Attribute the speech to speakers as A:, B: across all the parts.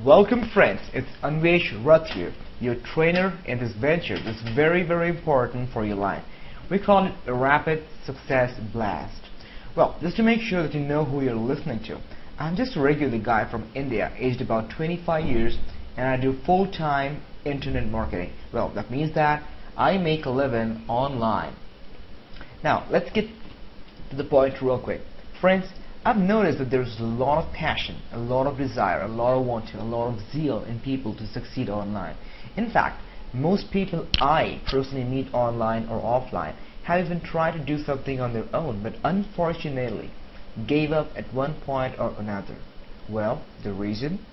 A: Welcome friends, it's Anvesh Rath here, your trainer in this venture that's very important for your life. We call it a Rapid Success Blast. Well, just to make sure that you know who you're listening to, I'm just a regular guy from India, aged about 25 years, and I do full-time internet marketing. Well, that means that I make a living online. Now, let's get to the point real quick. Friends, I've noticed that there's a lot of passion, a lot of desire, a lot of wanting, a lot of zeal in people to succeed online. In fact, most people I personally meet online or offline have even tried to do something on their own, but unfortunately gave up at one point or another. Well, the reason?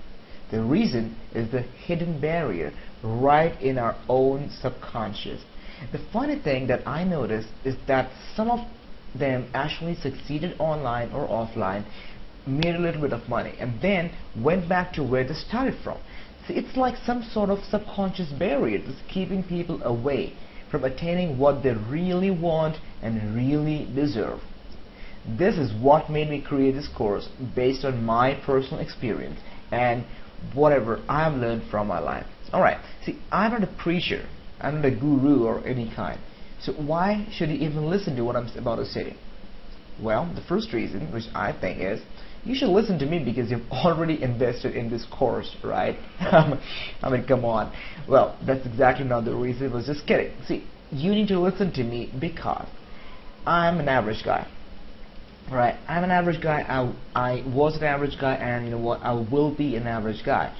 A: The reason is the hidden barrier right in our own subconscious. The funny thing that I noticed is that some of them actually succeeded online or offline, made a little bit of money, and then went back to where they started from. See, it's like some sort of subconscious barrier that's keeping people away from attaining what they really want and really deserve. This is what made me create this course based on my personal experience and whatever I've learned from my life. Alright, see, I'm not a preacher, I'm not a guru or any kind. So why should you even listen to what I'm about to say? Well, the first reason, which I think is, you should listen to me because you've already invested in this course, right? I mean, come on. Well, that's exactly not the reason. I was just kidding. See, you need to listen to me because I'm an average guy. Right? I'm an average guy. I was an average guy, and you know what? I will be an average guy.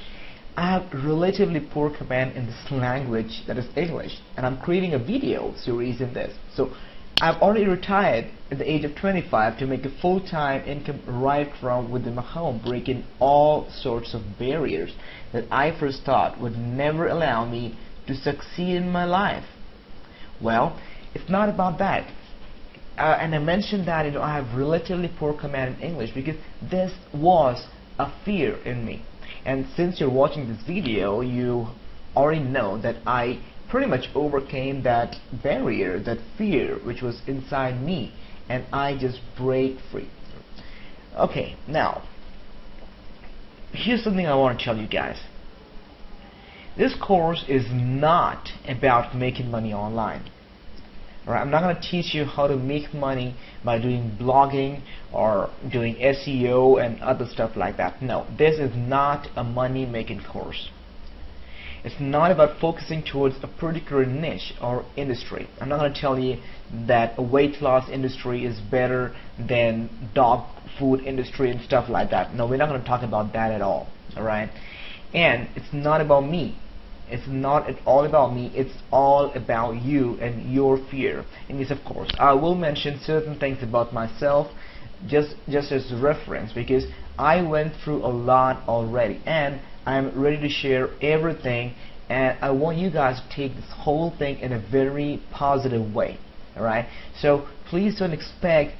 A: I have relatively poor command in this language that is English, and I'm creating a video series in this. So I've already retired at the age of 25 to make a full-time income right from within my home, breaking all sorts of barriers that I first thought would never allow me to succeed in my life. Well, it's not about that. And I mentioned that I have relatively poor command in English because this was a fear in me. And since you're watching this video, you already know that I pretty much overcame that barrier, that fear which was inside me, and I just break free. Okay, now here's something I want to tell you guys. This course is not about making money online. Alright, I'm not going to teach you how to make money by doing blogging or doing SEO and other stuff like that. No, this is not a money making course. It's not about focusing towards a particular niche or industry. I'm not going to tell you that a weight loss industry is better than dog food industry and stuff like that. No, we're not going to talk about that at all. Alright, and it's not about me. It's not at all about me, it's all about you and your fear. And yes, of course, I will mention certain things about myself just as a reference because I went through a lot already and I'm ready to share everything, and I want you guys to take this whole thing in a very positive way. Alright? So please don't expect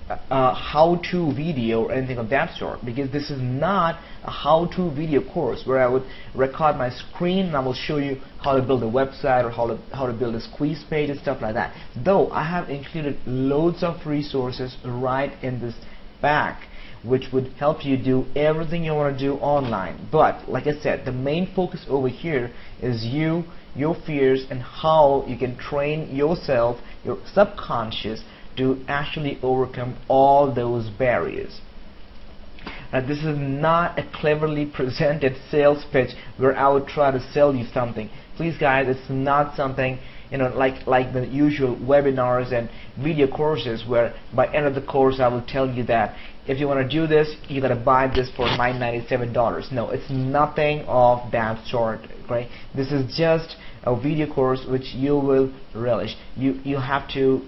A: a how-to video or anything of that sort, because this is not a how-to video course where I would record my screen and I will show you how to build a website or how to build a squeeze page and stuff like that. Though I have included loads of resources right in this back which would help you do everything you want to do online. But like I said, the main focus over here is you, your fears, and how you can train yourself, your subconscious, to actually overcome all those barriers. Now, this is not a cleverly presented sales pitch where I would try to sell you something. Please guys, it's not something like the usual webinars and video courses where by end of the course I will tell you that if you want to do this, you gotta buy this for $997. No, it's nothing of that sort. Okay? This is just a video course which you will relish. You have to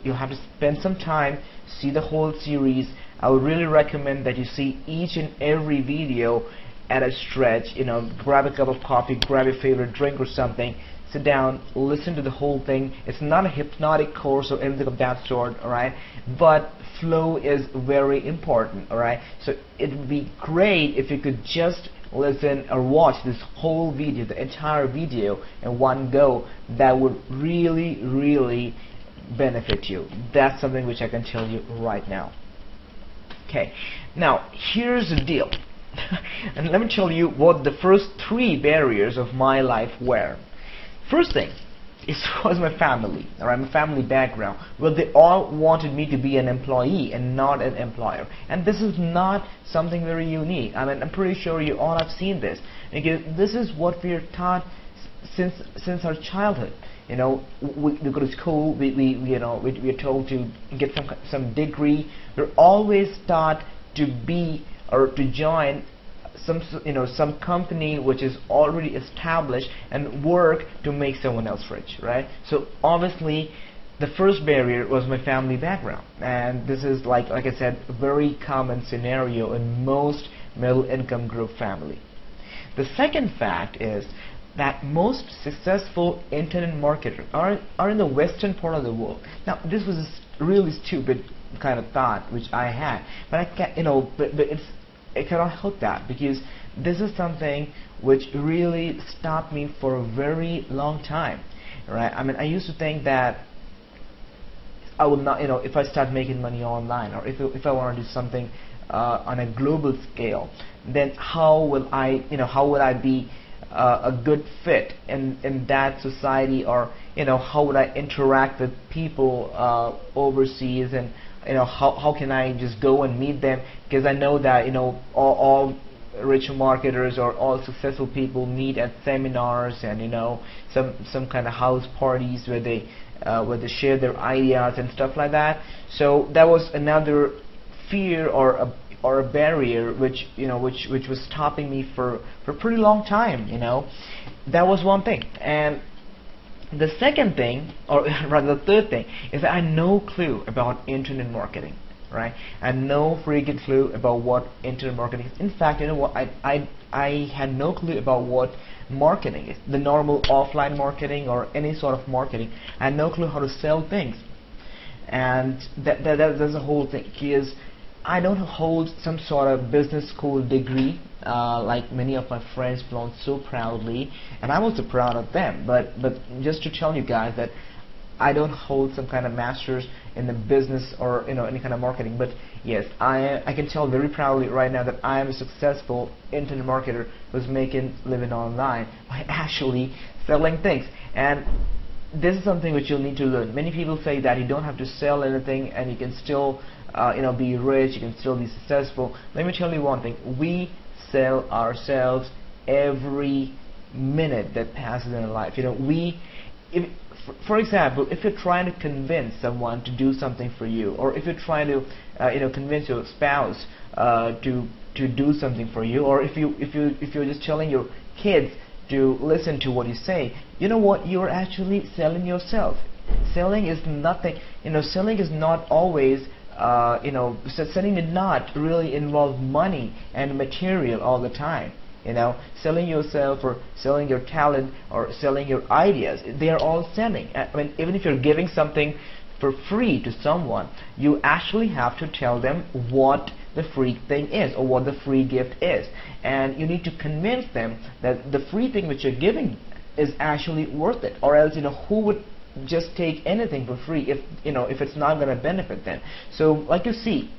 A: spend some time, see the whole series. I would really recommend that you see each and every video at a stretch. Grab a cup of coffee, grab your favorite drink or something, sit down, listen to the whole thing. It's not a hypnotic course or anything of that sort, alright? But flow is very important, alright? So it would be great if you could just listen or watch this whole video, the entire video in one go. That would really benefit you. That's something which I can tell you right now. Okay, now here's the deal. And let me tell you what the first three barriers of my life were. First thing, it was my family, alright, my family background. Well, they all wanted me to be an employee and not an employer. And this is not something very unique. I mean, I'm pretty sure you all have seen this, because this is what we're taught since our childhood. You know, we go to school, we're told to get some degree. We're always taught to be or to join some company which is already established and work to make someone else rich, right? So obviously the first barrier was my family background, and this is like I said, a very common scenario in most middle income group family. The second fact is that most successful internet marketers are in the western part of the world. Now this was a really stupid kind of thought which I had, but I can't, but I cannot help that, because this is something which really stopped me for a very long time, right? I mean, I used to think that I would not, if I start making money online, or if I want to do something on a global scale, then how will I be a good fit in that society, or how would I interact with people overseas, and how can I just go and meet them, because I know that all rich marketers or all successful people meet at seminars and some kind of house parties where they share their ideas and stuff like that. So that was another fear or a barrier which was stopping me for a pretty long time. That was one thing. And the second thing, or rather the third thing, is that I had no clue about internet marketing, right? I had no freaking clue about what internet marketing is. In fact, I had no clue about what marketing is, the normal offline marketing or any sort of marketing. I had no clue how to sell things, and that's the whole thing. Because I don't hold some sort of business school degree like many of my friends flaunt so proudly, and I'm also proud of them. But just to tell you guys that I don't hold some kind of master's in the business or any kind of marketing. But yes, I can tell very proudly right now that I am a successful internet marketer who's making living online by actually selling things. And this is something which you'll need to learn. Many people say that you don't have to sell anything and you can still be rich, you can still be successful. Let me tell you one thing: we sell ourselves every minute that passes in our life. For example, if you're trying to convince someone to do something for you, or if you're trying to convince your spouse to do something for you, or if you're just telling your kids to listen to what you say, you know what, you're actually selling yourself. Selling is nothing, selling is not always selling did not really involve money and material all the time. Selling yourself or selling your talent or selling your ideas, they are all selling. I mean, even if you're giving something for free to someone, you actually have to tell them what the free thing is or what the free gift is, and you need to convince them that the free thing which you're giving is actually worth it, or else who would just take anything for free if it's not going to benefit them. So like you see,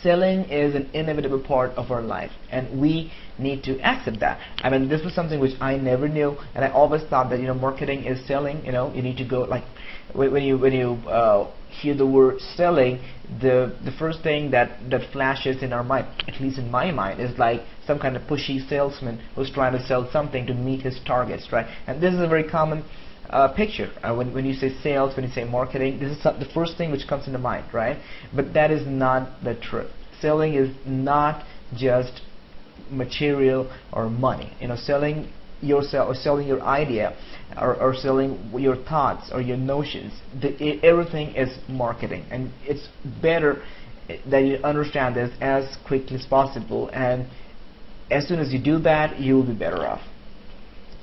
A: selling is an inevitable part of our life, and we need to accept that. I mean, this was something which I never knew, and I always thought that marketing is selling. You need to go, like when you hear the word selling, the first thing that flashes in our mind, at least in my mind, is like some kind of pushy salesman who's trying to sell something to meet his targets, right? And this is a very common picture when you say sales, when you say marketing. This is the first thing which comes into mind, right? But that is not the truth. Selling is not just material or money. Selling yourself or selling your idea or selling your thoughts or your notions, everything is marketing, and it's better that you understand this as quickly as possible, and as soon as you do that, you will be better off.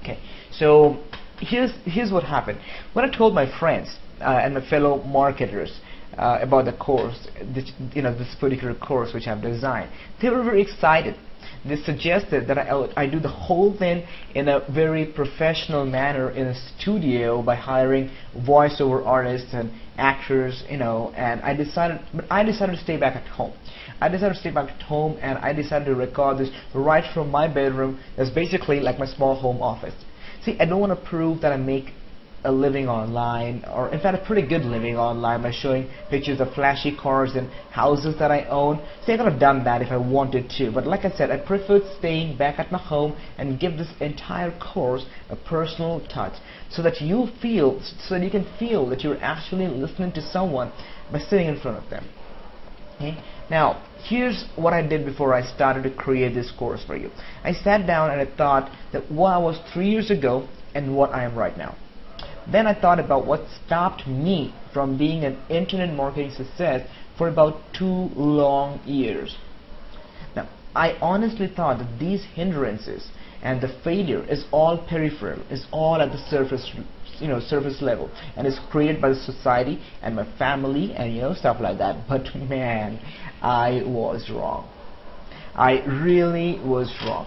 A: Okay, so here's what happened. When I told my friends and my fellow marketers about the course, this particular course which I've designed, they were very excited. they suggested that I do the whole thing in a very professional manner in a studio by hiring voiceover artists and actors, and I decided to stay back at home. I decided to stay back at home, and I decided to record this right from my bedroom. That's basically like my small home office. See, I don't want to prove that I make a living online, or in fact a pretty good living online, by showing pictures of flashy cars and houses that I own. See, I could have done that if I wanted to, but like I said, I preferred staying back at my home and give this entire course a personal touch, so that you can feel that you're actually listening to someone by sitting in front of them. Okay? Now, here's what I did before I started to create this course for you. I sat down and I thought that what I was 3 years ago and what I am right now. Then I thought about what stopped me from being an internet marketing success for about 2 long years. Now, I honestly thought that these hindrances and the failure is all peripheral, is all at the surface level, and is created by the society and my family and stuff like that. But man, I was wrong. I really was wrong.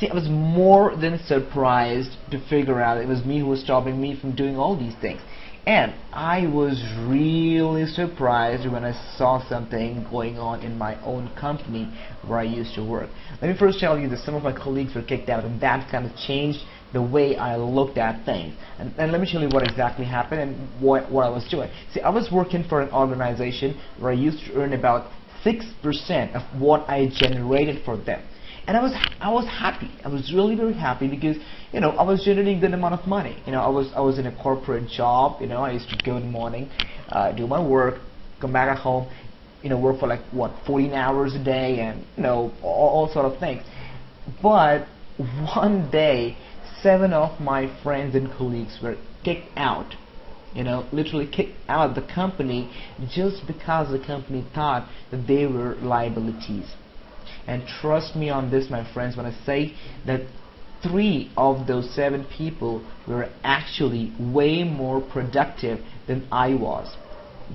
A: See, I was more than surprised to figure out it was me who was stopping me from doing all these things. And I was really surprised when I saw something going on in my own company where I used to work. Let me first tell you that some of my colleagues were kicked out, and that kind of changed the way I looked at things. And let me tell you what exactly happened and what I was doing. See, I was working for an organization where I used to earn about 6% of what I generated for them. And I was happy. I was really very happy because I was generating a good amount of money. I was in a corporate job. I used to go in the morning, do my work, come back at home, work for like 14 hours a day, and all sort of things. But one day, 7 of my friends and colleagues were kicked out. Literally kicked out of the company just because the company thought that they were liabilities. And trust me on this, my friends, when I say that 3 of those 7 people were actually way more productive than I was.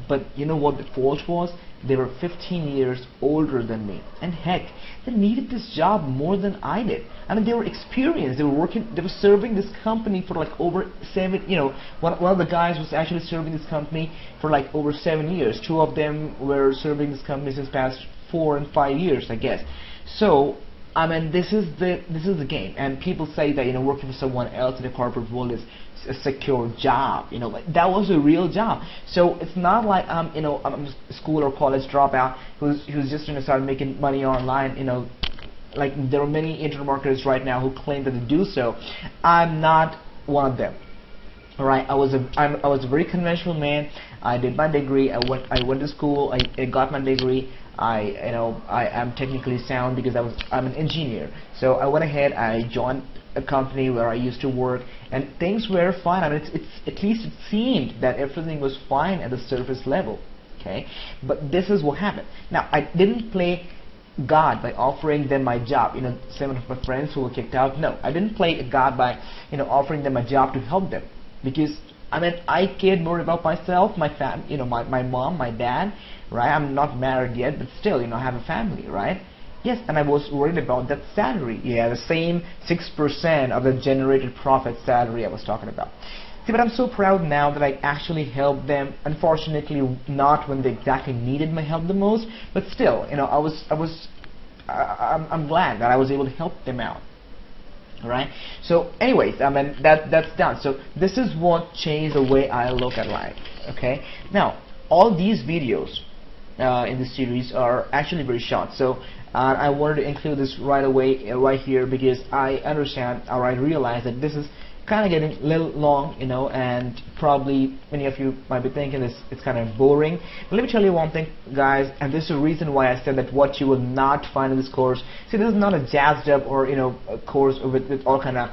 A: But you know what the fault was? They were 15 years older than me, and heck, they needed this job more than I did. I mean, they were experienced. They were serving this company for like over 7. One of the guys was actually serving this company for like over 7 years. 2 of them were serving this company since past 4 and 5 years, I guess. So I mean, this is the game. And people say that working for someone else in the corporate world is a secure job. Like, that was a real job. So it's not like I'm a school or college dropout who's just going to start making money online. Like there are many internet marketers right now who claim that they do so. I'm not one of them. Alright, I was a very conventional man. I did my degree. I went to school. I got my degree. I am technically sound because I'm an engineer. So I went ahead. I joined a company where I used to work, and things were fine. I mean, at least it seemed that everything was fine at the surface level. Okay, but this is what happened. Now, I didn't play God by offering them my job. 7 of my friends who were kicked out. No, I didn't play God by offering them a job to help them, because I mean, I cared more about myself, my my mom, my dad, right? I'm not married yet, but still, I have a family, right? Yes, and I was worried about that salary. Yeah, the same 6% of the generated profit salary I was talking about. See, but I'm so proud now that I actually helped them. Unfortunately, not when they exactly needed my help the most, but still, I'm glad that I was able to help them out. Alright, so anyways, I mean, that's done. So this is what changed the way I look at life. Okay, now all these videos in this series are actually very short, so I wanted to include this right away, right here, because I understand, or I realize that this is kind of getting a little long, and probably many of you might be thinking it's kind of boring. But let me tell you one thing, guys, and this is the reason why I said that what you will not find in this course. See, this is not a jazzed up or a course with all kind of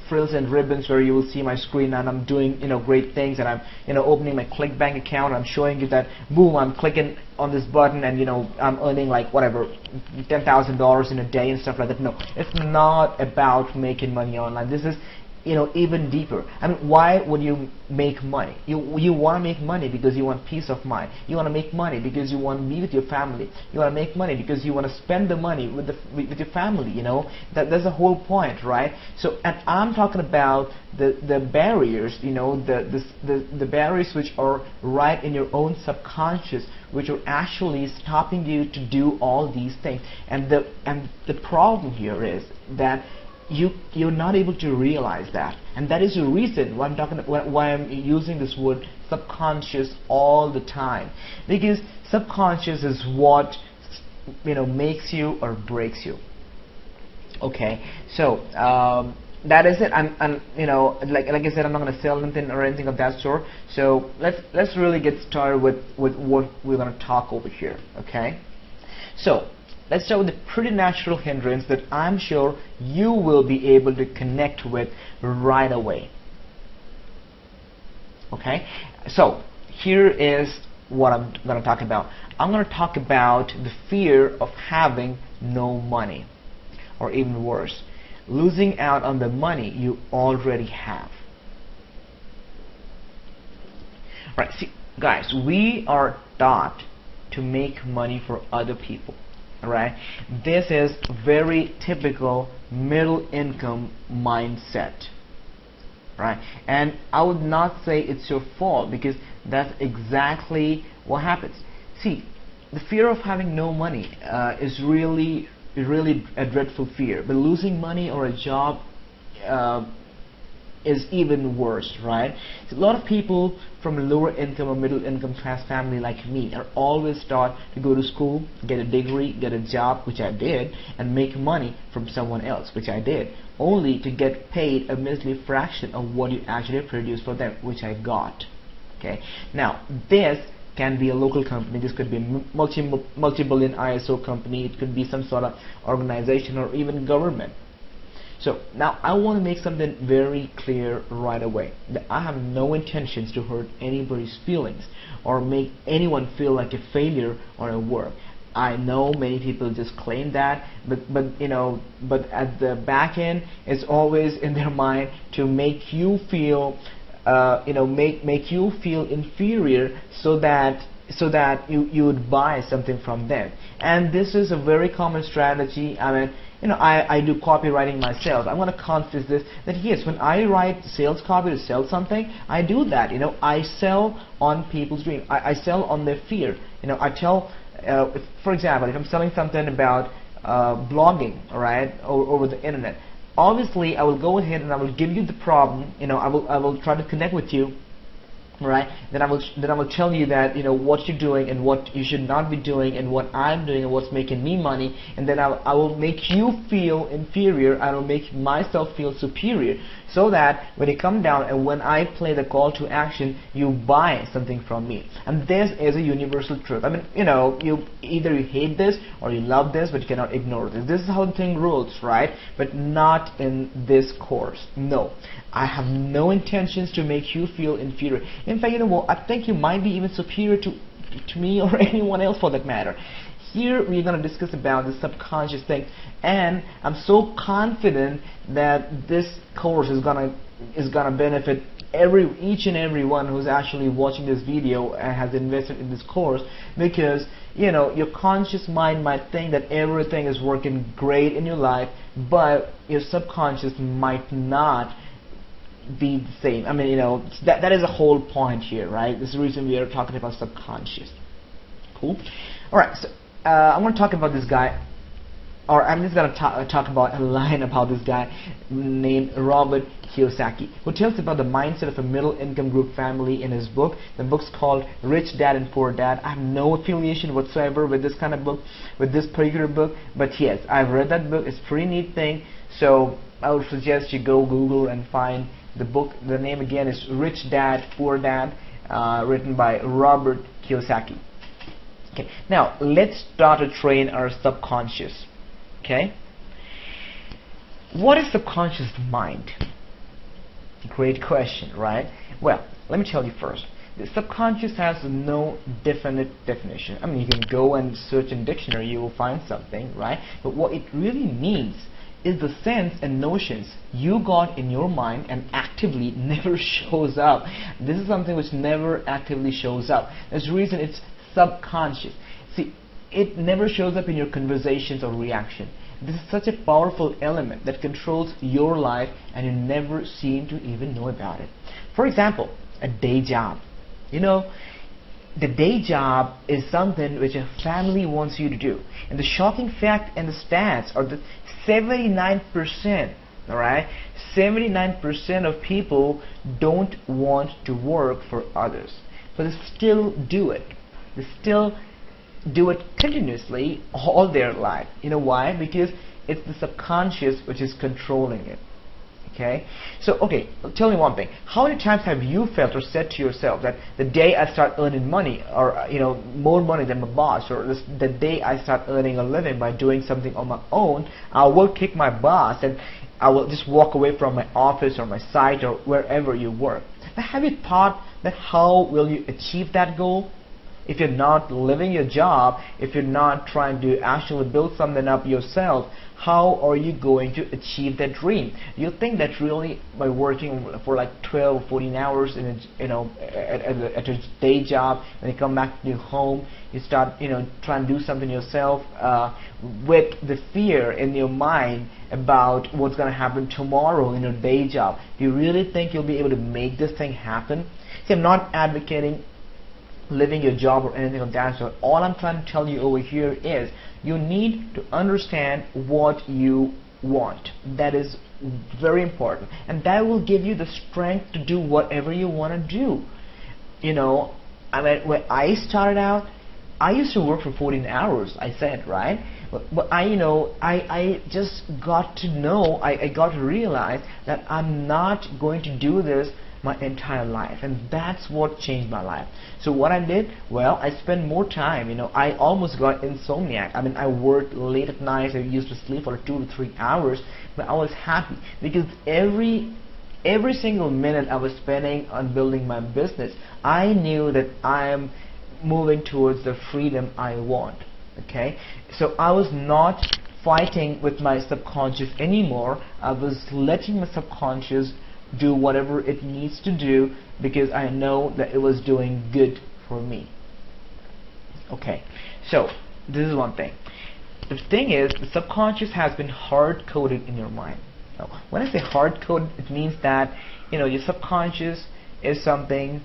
A: frills and ribbons where you will see my screen and I'm doing great things, and I'm opening my ClickBank account. I'm showing you that boom, I'm clicking on this button and I'm earning like whatever $10,000 in a day and stuff like that. No, it's not about making money online. This is even deeper. I mean, why would you make money? You want to make money because you want peace of mind. You want to make money because you want to be with your family. You want to make money because you want to spend the money with your family. That's the whole point, right? So, and I'm talking about the barriers, the barriers which are right in your own subconscious, which are actually stopping you to do all these things. And the problem here is that you're not able to realize that, and that is the reason why I'm using this word subconscious all the time, because subconscious is what makes you or breaks you. Okay, so that is it. I'm like I said, I'm not going to sell anything or anything of that sort. So let's really get started with what we're going to talk over here. Okay, so let's start with the preternatural hindrance that I'm sure you will be able to connect with right away. Okay, so here is what I'm going to talk about. I'm going to talk about the fear of having no money, or even worse, losing out on the money you already have. Right, see, guys, we are taught to make money for other people. Right? This is very typical middle income mindset. Right? And I would not say it's your fault, because that's exactly what happens. See, the fear of having no money is really a dreadful fear. But losing money or a job is even worse, right? So a lot of people from a lower income or middle income class family like me are always taught to go to school, get a degree, get a job, which I did, and make money from someone else, which I did, only to get paid a measly fraction of what you actually produced for them, which I got. Okay, now this can be a local company, this could be a multi-billion ISO company, it could be some sort of organization or even government. So now I want to make something very clear right away, that I have no intentions to hurt anybody's feelings or make anyone feel like a failure or a work. I know many people just claim that, but at the back end, it's always in their mind to make you feel make you feel inferior, so that you would buy something from them. And this is a very common strategy. I mean, I do copywriting myself. I'm going to confess this, that yes, when I write sales copy to sell something, I do that. I sell on people's dream. I sell on their fear. I tell, for example, if I'm selling something about blogging, all right, over the internet, obviously I will go ahead and I will give you the problem. I will try to connect with you. Right, then I will tell you that what you're doing and what you should not be doing, and what I'm doing and what's making me money, and then I will make you feel inferior. I will make myself feel superior, so that when you come down and when I play the call to action, you buy something from me. And this is a universal truth. I mean, you either you hate this or you love this, but you cannot ignore this. This is how the thing rolls, right? But not in this course. No, I have no intentions to make you feel inferior. In fact, I think you might be even superior to me or anyone else for that matter. Here we're going to discuss about the subconscious thing, and I'm so confident that this course is gonna benefit each and every one who's actually watching this video and has invested in this course, because your conscious mind might think that everything is working great in your life, but your subconscious might not be the same. I mean, that is the whole point here, right? This is the reason we are talking about subconscious. Cool. All right. So I'm going to talk about this guy, or I'm just going to talk about a line about this guy named Robert Kiyosaki, who tells about the mindset of a middle-income group family in his book. The book's called Rich Dad and Poor Dad. I have no affiliation whatsoever with this kind of book, with this particular book, but yes, I've read that book. It's a pretty neat thing. So I would suggest you go Google and find the book. The name again is Rich Dad, Poor Dad, written by Robert Kiyosaki. Okay, now let's start to train our subconscious. Okay, what is subconscious mind? Great question, right? Well, let me tell you first. The subconscious has no definite definition. I mean, you can go and search in dictionary, you will find something, right? But what it really means is the sense and notions you got in your mind and actively never shows up. This is something which never actively shows up. That's the reason it's subconscious. See, it never shows up in your conversations or reaction. This is such a powerful element that controls your life and you never seem to even know about it. For example, a day job. You know, the day job is something which a family wants you to do. And the shocking fact and the stats are that 79%, alright, 79% of people don't want to work for others. But they still do it. They still do it continuously all their life. You know why? Because it's the subconscious which is controlling it. Okay, so okay, tell me one thing. How many times have you felt or said to yourself that the day I start earning money, or more money than my boss, or the day I start earning a living by doing something on my own, I will kick my boss and I will just walk away from my office or my site or wherever you work. Now, have you thought that how will you achieve that goal? If you're not living your job, if you're not trying to actually build something up yourself, how are you going to achieve that dream? You think that really by working for like 12 or 14 hours in at a day job, when you come back to your home, you start trying to do something yourself with the fear in your mind about what's going to happen tomorrow in your day job. Do you really think you'll be able to make this thing happen? See, I'm not advocating living your job or anything of that sort. All I'm trying to tell you over here is you need to understand what you want. That is very important, and that will give you the strength to do whatever you want to do. I mean, when I started out, I used to work for 14 hours, I said, right? But I just got to know, I got to realize that I'm not going to do this my entire life, and that's what changed my life. So what I did, well, I spent more time. I almost got insomniac. I mean, I worked late at night. I used to sleep for 2 to 3 hours, but I was happy because every single minute I was spending on building my business, I knew that I am moving towards the freedom I want. Okay, so I was not fighting with my subconscious anymore. I was letting my subconscious do whatever it needs to do because I know that it was doing good for me. Okay, so this is one thing. The thing is, the subconscious has been hard-coded in your mind. Now, when I say hard-coded, it means that your subconscious is something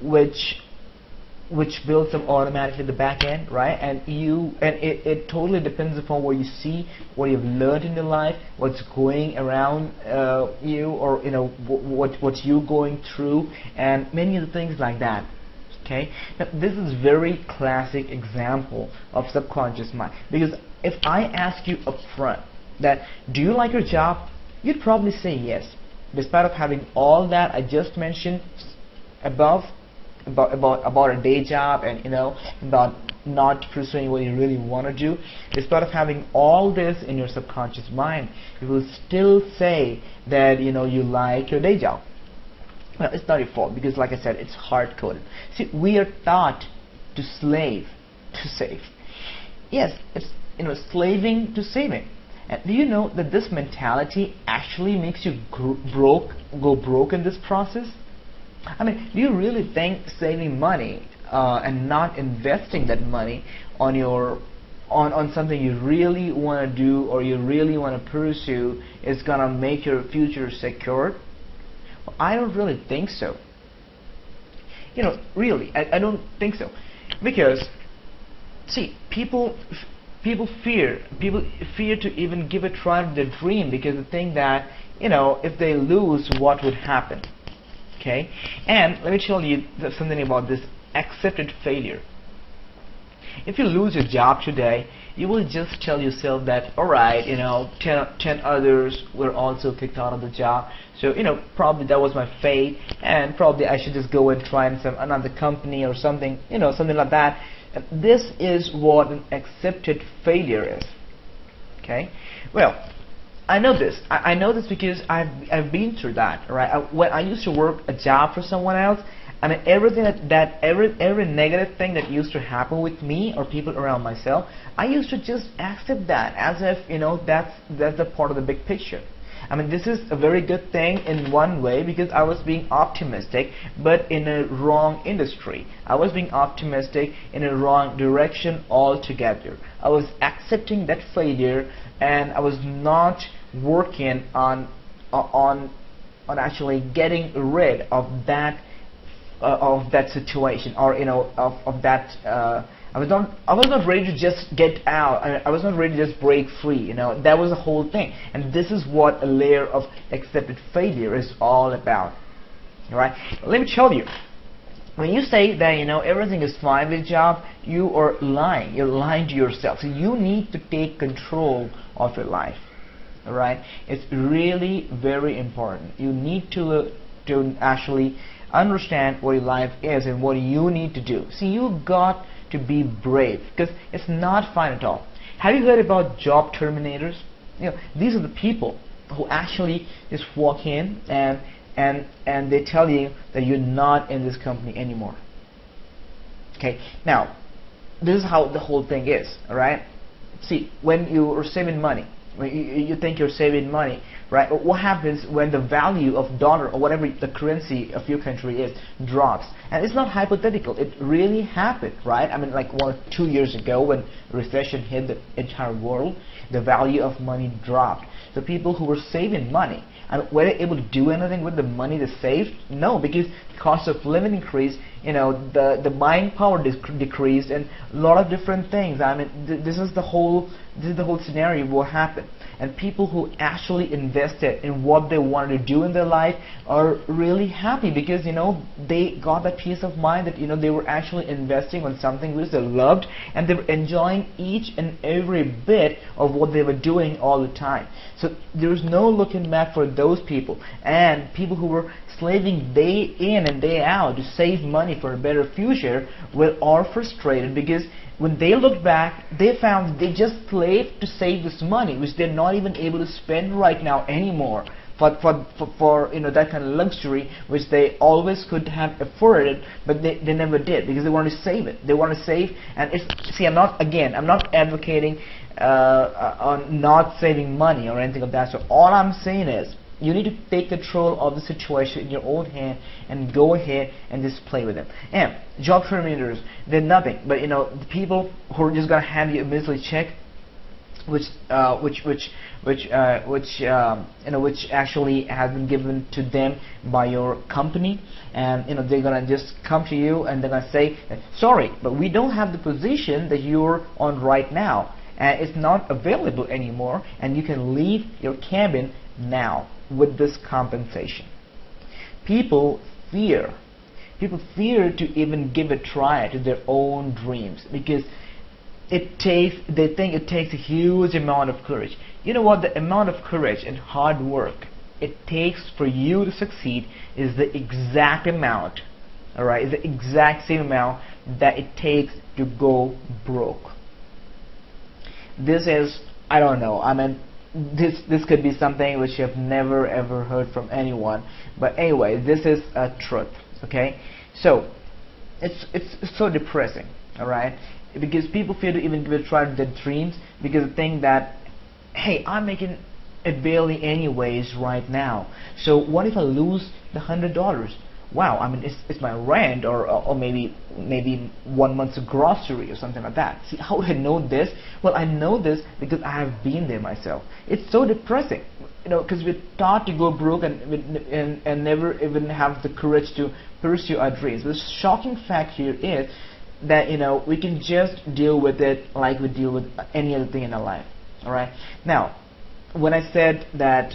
A: which builds up automatically in the back end, right? And it totally depends upon what you see, what you've learned in your life, what's going around you, or what you're going through, and many of the things like that. Okay, now this is very classic example of subconscious mind, because if I ask you up front that do you like your job, you'd probably say yes, despite of having all that I just mentioned above about a day job and about not pursuing what you really want to do. Despite of having all this in your subconscious mind, you will still say that you like your day job. Well, it's not your fault because, like I said, it's hard-coded. See, we are taught to slave to save. Yes, it's slaving to saving. And do you know that this mentality actually makes you go broke in this process? I mean, do you really think saving money and not investing that money on something you really want to do or you really want to pursue is gonna make your future secure? Well, I don't really think so. Really, I don't think so, because see, people fear to even give a try to their dream because they think that if they lose, what would happen? Okay, and let me tell you something about this accepted failure. If you lose your job today, you will just tell yourself that, alright, 10 others were also kicked out of the job, so probably that was my fate, and probably I should just go and try in another company or something, something like that. And this is what an accepted failure is. Okay, well, I know this. I know this because I've been through that. Right? When I used to work a job for someone else, I mean, everything every negative thing that used to happen with me or people around myself, I used to just accept that as if, that's the part of the big picture. I mean, this is a very good thing in one way because I was being optimistic, but in a wrong industry. I was being optimistic in a wrong direction altogether. I was accepting that failure, and I was not working on actually getting rid of that situation, or of that. I was not ready to just get out. I was not ready to just break free. That was the whole thing. And this is what a layer of accepted failure is all about. All right. Let me tell you. When you say that everything is fine with job, you are lying. You're lying to yourself. So you need to take control of your life. All right. It's really very important. You need to actually understand what your life is and what you need to do. See, you got to be brave because it's not fun at all. Have you heard about job terminators? These are the people who actually just walk in and they tell you that you're not in this company anymore. Okay, now this is how the whole thing is. All right. See, when you are saving money, when you think you're saving money, right? But what happens when the value of dollar or whatever the currency of your country is drops? And it's not hypothetical. It really happened, right? I mean, like 1 or 2 years ago when recession hit the entire world, the value of money dropped. The people who were saving money, were they able to do anything with the money they saved? No, because the cost of living increased. The buying power decreased, and a lot of different things. I mean, this is the whole scenario what happened. And people who actually invested in what they wanted to do in their life are really happy because they got that peace of mind that they were actually investing on something which they loved, and they were enjoying each and every bit of what they were doing all the time. So there's no looking back for those people. And people who were slaving day in and day out to save money for a better future were all frustrated because when they looked back, they found they just slaved to save this money, which they're not even able to spend right now anymore for that kind of luxury, which they always could have afforded, but they never did because they wanted to save it. They want to save, and I'm not advocating on not saving money or anything of that. So all I'm saying is, you need to take control of the situation in your own hand and go ahead and just play with them. And job terminators, they're nothing but the people who are just gonna hand you a measly check, which actually has been given to them by your company, and they're gonna just come to you and they're gonna say, sorry, but we don't have the position that you're on right now, and it's not available anymore, and you can leave your cabin now with this compensation. People fear to even give a try to their own dreams because they think it takes a huge amount of courage. You know what? The amount of courage and hard work it takes for you to succeed is the exact amount, all right, is the exact same amount that it takes to go broke. This is, I don't know, I mean, this could be something which you have never ever heard from anyone, but anyway, this is a truth. Okay, so it's so depressing, all right, because people fear to even give it a try to their dreams because they think that, hey, I'm making it barely anyways right now, so what if I lose the $100? Wow, I mean, it's my rent or maybe 1 month's grocery or something like that. See, how do I know this? Well, I know this because I have been there myself. It's so depressing, because we're taught to go broke and never even have the courage to pursue our dreams. The shocking fact here is that we can just deal with it like we deal with any other thing in our life. All right. Now, when I said that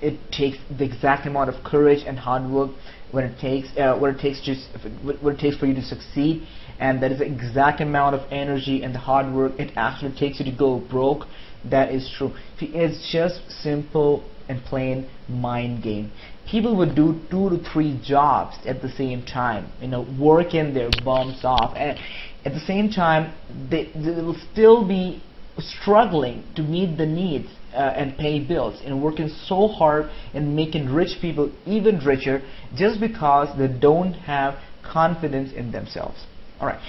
A: it takes the exact amount of courage and hard work what it takes for you to succeed, and that is the exact amount of energy and the hard work it actually takes you to go broke. That is true. It's just simple and plain mind game. People would do 2 to 3 jobs at the same time, working their bums off, and at the same time they will still be struggling to meet the needs and pay bills and working so hard and making rich people even richer just because they don't have confidence in themselves. All right,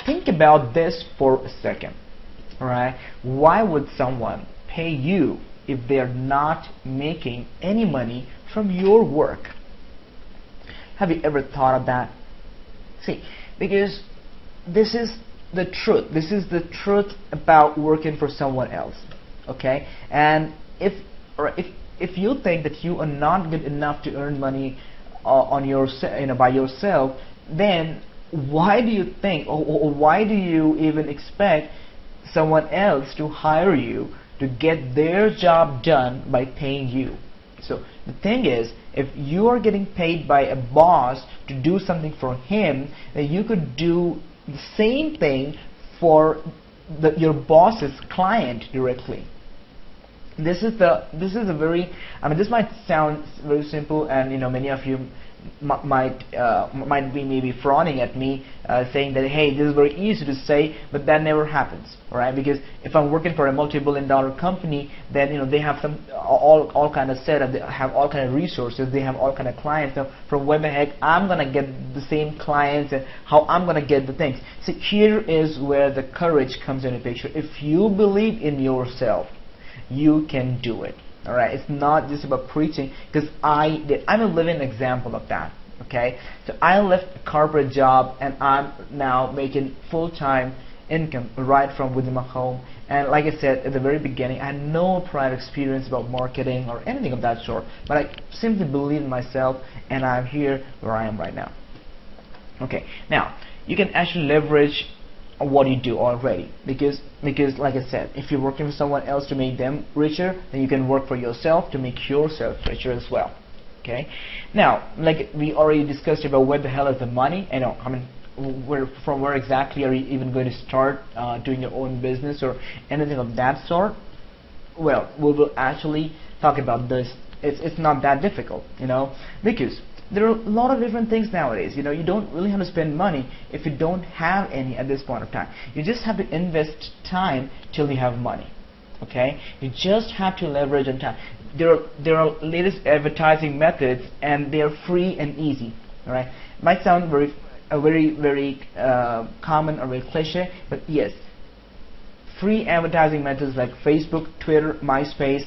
A: think about this for a second. All right, why would someone pay you if they are not making any money from your work? Have you ever thought of that? See, because this is the truth. This is the truth about working for someone else. Okay, and if you think that you are not good enough to earn money on your by yourself, then why do you think, or why do you even expect someone else to hire you to get their job done by paying you? So the thing is, if you are getting paid by a boss to do something for him, then you could do the same thing for your boss's client directly. This is a very, I mean, this might sound very simple, and many of you might be maybe frowning at me, saying that, hey, this is very easy to say, but that never happens, right? Because if I'm working for a multi-billion-dollar company, then they have some all kind of setup, they have all kind of resources, they have all kind of clients. Now, from where the heck I'm gonna get the same clients, and how I'm gonna get the things? So here is where the courage comes into picture. If you believe in yourself, you can do it. All right, it's not just about preaching, because I'm a living example of that. Okay, so I left a corporate job and I'm now making full-time income right from within my home. And like I said at the very beginning, I had no prior experience about marketing or anything of that sort, but I simply believe in myself, and I'm here where I am right now. Okay, now you can actually leverage what you do already, because like I said, if you're working for someone else to make them richer, then you can work for yourself to make yourself richer as well. Okay, now like we already discussed about where the hell is the money, I mean, from where exactly are you even going to start doing your own business or anything of that sort? Well, we will actually talk about this. It's not that difficult, because there are a lot of different things nowadays. You don't really have to spend money if you don't have any at this point of time. You just have to invest time till you have money. Okay, you just have to leverage on time. There are latest advertising methods, and they are free and easy. All right, it might sound very common or very cliche, but yes, free advertising methods like Facebook, Twitter, MySpace,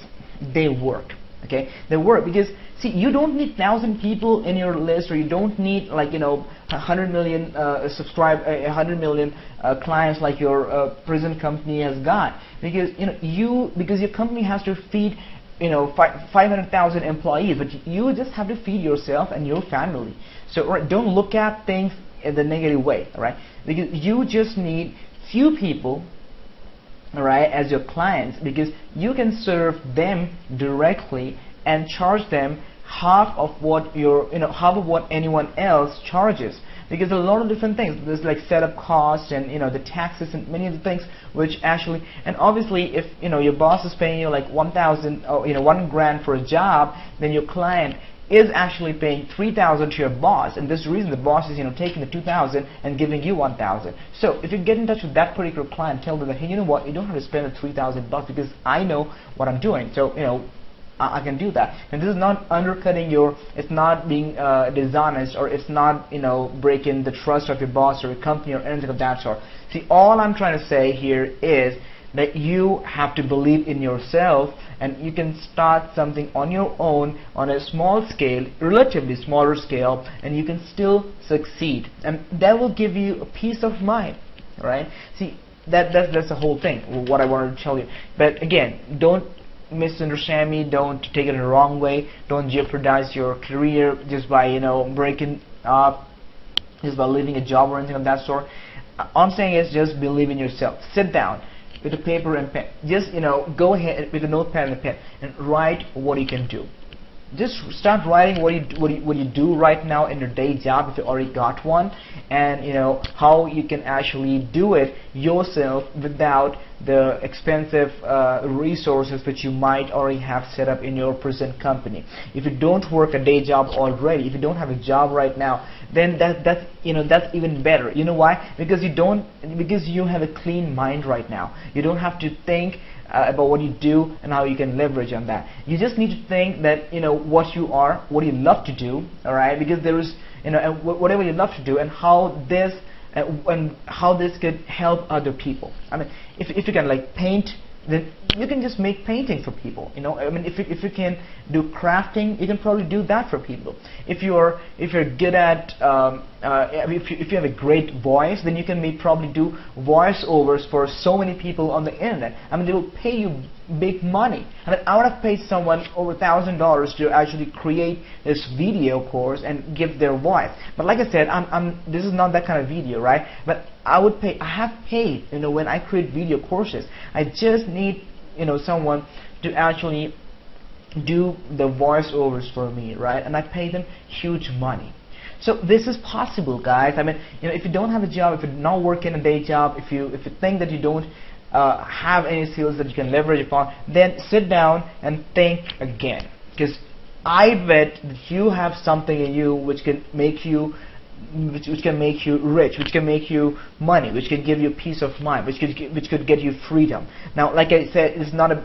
A: they work. Okay, they work because, see, you don't need 1,000 people in your list, or you don't need 100 million 100 million clients like your present company has got, because because your company has to feed 500,000 employees, but you just have to feed yourself and your family. So don't look at things in the negative way, all right? Because you just need few people, all right, as your clients, because you can serve them directly and charge them half of what anyone else charges. Because there are a lot of different things. There's like setup costs and the taxes and many of the things which actually, and obviously if your boss is paying you like 1,000 or $1,000 for a job, then your client is actually paying 3,000 to your boss, and this reason the boss is taking the 2,000 and giving you 1,000. So if you get in touch with that particular client, tell them that, hey, you know what, you don't have to spend the 3,000 bucks because I know what I'm doing. So I can do that, and this is not undercutting it's not being dishonest, or it's not breaking the trust of your boss or your company or anything of that sort. See, all I'm trying to say here is that you have to believe in yourself, and you can start something on your own on a small scale, relatively smaller scale, and you can still succeed, and that will give you a peace of mind. Right? See, that's the whole thing, what I wanted to tell you. But again, don't misunderstand me, don't take it in the wrong way, don't jeopardize your career just by breaking up, just by leaving a job or anything of that sort. All I'm saying is just believe in yourself. Sit down with a paper and pen. Just go ahead with a notepad and a pen and write what you can do. Just start writing what you do right now in your day job if you already got one, and how you can actually do it yourself without the expensive resources which you might already have set up in your present company. If you don't work a day job already, if you don't have a job right now, then that's even better. You know why? Because you have a clean mind right now. You don't have to think about what you do and how you can leverage on that. You just need to think that, you know, what you are, what you love to do, all right? Because there is, you know, whatever you love to do, and how this could help other people. I mean, if you can like paint, then you can just make painting for people. You know, I mean, if you can do crafting, you can probably do that for people. If you're good at if you have a great voice, then you can probably do voiceovers for so many people on the internet. I mean, they will pay you big money. I mean, I would have paid someone over $1,000 to actually create this video course and give their voice. But like I said, this is not that kind of video, right? But I have paid, you know, when I create video courses. I just need, you know, someone to actually do the voiceovers for me, right? And I pay them huge money. So this is possible, guys. I mean, you know, if you don't have a job, if you're not working a day job, if you think that you don't have any skills that you can leverage upon, then sit down and think again. Because I bet that you have something in you which can make you which can make you rich, which can make you money, which can give you peace of mind, which could get you freedom. Now, like I said,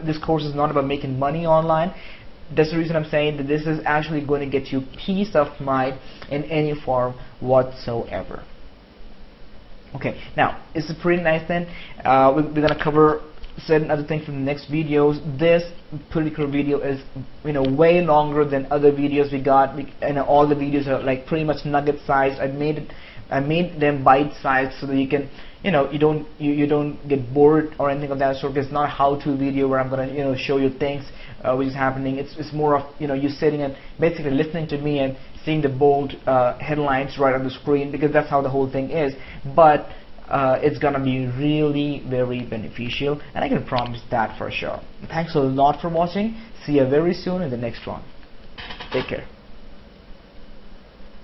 A: this course is not about making money online. That's the reason I'm saying that this is actually going to get you peace of mind in any form whatsoever. Okay, now it's a pretty nice thing. We're gonna cover certain other things from the next videos. This particular video is, you know, way longer than other videos we got. And all the videos are like pretty much nugget sized. I made them bite sized so that you can, you know, you don't get bored or anything of that sort. It's not a how-to video where I'm gonna, you know, show you things which is happening. It's more of, you know, you sitting and basically listening to me and seeing the bold headlines right on the screen, because that's how the whole thing is. But it's gonna be really very beneficial, and I can promise that for sure. Thanks a lot for watching. See you very soon in the next one. Take care.